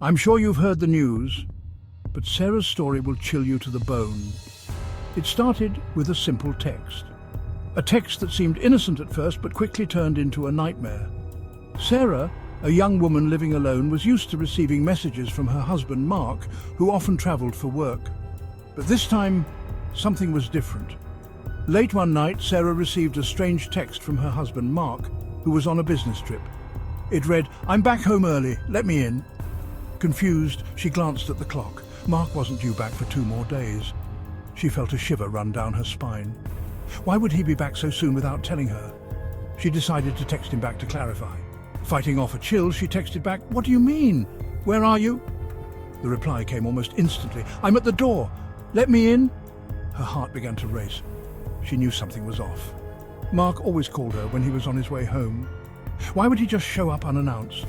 I'm sure you've heard the news, but Sarah's story will chill you to the bone. It started with a simple text. A text that seemed innocent at first, but quickly turned into a nightmare. Sarah, a young woman living alone, was used to receiving messages from her husband, Mark, who often traveled for work. But this time, something was different. Late one night, Sarah received a strange text from her husband, Mark, who was on a business trip. It read, "I'm back home early, let me in." Confused, she glanced at the clock. Mark wasn't due back for 2 more days. She felt a shiver run down her spine. Why would he be back so soon without telling her? She decided to text him back to clarify. Fighting off a chill, she texted back, "What do you mean? Where are you?" The reply came almost instantly. "I'm at the door. Let me in." Her heart began to race. She knew something was off. Mark always called her when he was on his way home. Why would he just show up unannounced?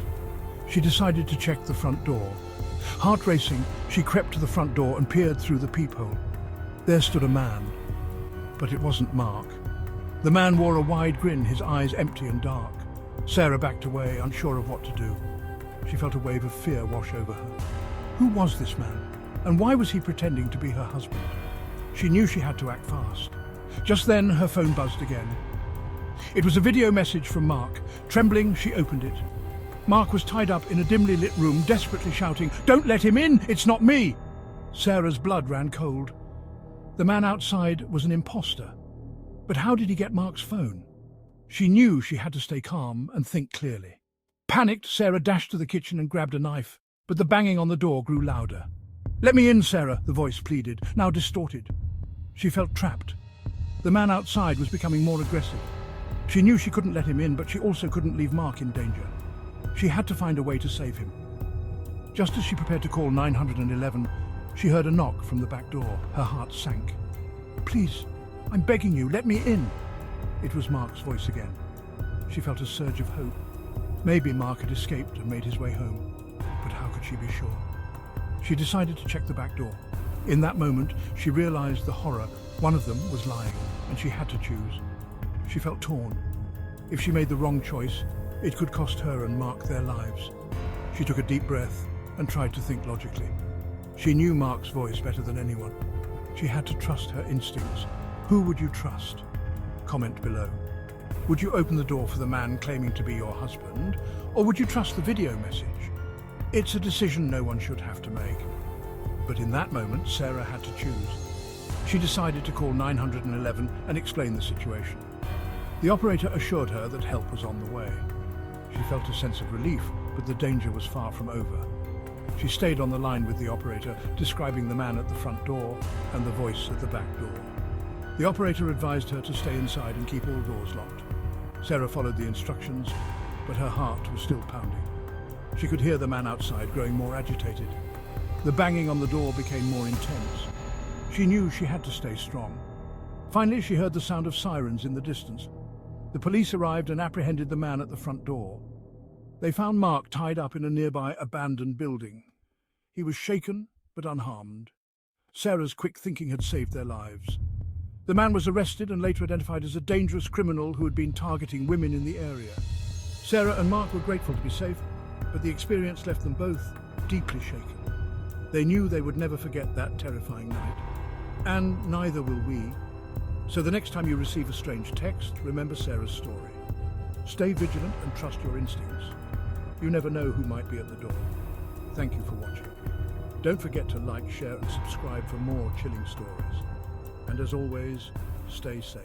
She decided to check the front door. Heart racing, she crept to the front door and peered through the peephole. There stood a man. But it wasn't Mark. The man wore a wide grin, his eyes empty and dark. Sarah backed away, unsure of what to do. She felt a wave of fear wash over her. Who was this man? And why was he pretending to be her husband? She knew she had to act fast. Just then, her phone buzzed again. It was a video message from Mark. Trembling, she opened it. Mark was tied up in a dimly lit room, desperately shouting, "Don't let him in! It's not me!" Sarah's blood ran cold. The man outside was an imposter. But how did he get Mark's phone? She knew she had to stay calm and think clearly. Panicked, Sarah dashed to the kitchen and grabbed a knife, but the banging on the door grew louder. "Let me in, Sarah," the voice pleaded, now distorted. She felt trapped. The man outside was becoming more aggressive. She knew she couldn't let him in, but she also couldn't leave Mark in danger. She had to find a way to save him. Just as she prepared to call 911, she heard a knock from the back door. Her heart sank. "Please, I'm begging you, let me in." It was Mark's voice again. She felt a surge of hope. Maybe Mark had escaped and made his way home. But how could she be sure? She decided to check the back door. In that moment, she realized the horror. One of them was lying, and she had to choose. She felt torn. If she made the wrong choice, it could cost her and Mark their lives. She took a deep breath and tried to think logically. She knew Mark's voice better than anyone. She had to trust her instincts. Who would you trust? Comment below. Would you open the door for the man claiming to be your husband, or would you trust the video message? It's a decision no one should have to make. But in that moment, Sarah had to choose. She decided to call 911 and explain the situation. The operator assured her that help was on the way. She felt a sense of relief, but the danger was far from over. She stayed on the line with the operator, describing the man at the front door and the voice at the back door. The operator advised her to stay inside and keep all doors locked. Sarah followed the instructions, but her heart was still pounding. She could hear the man outside growing more agitated. The banging on the door became more intense. She knew she had to stay strong. Finally, she heard the sound of sirens in the distance. The police arrived and apprehended the man at the front door. They found Mark tied up in a nearby abandoned building. He was shaken but unharmed. Sarah's quick thinking had saved their lives. The man was arrested and later identified as a dangerous criminal who had been targeting women in the area. Sarah and Mark were grateful to be safe, but the experience left them both deeply shaken. They knew they would never forget that terrifying night. And neither will we. So the next time you receive a strange text, remember Sarah's story. Stay vigilant and trust your instincts. You never know who might be at the door. Thank you for watching. Don't forget to like, share and subscribe for more chilling stories. And as always, stay safe.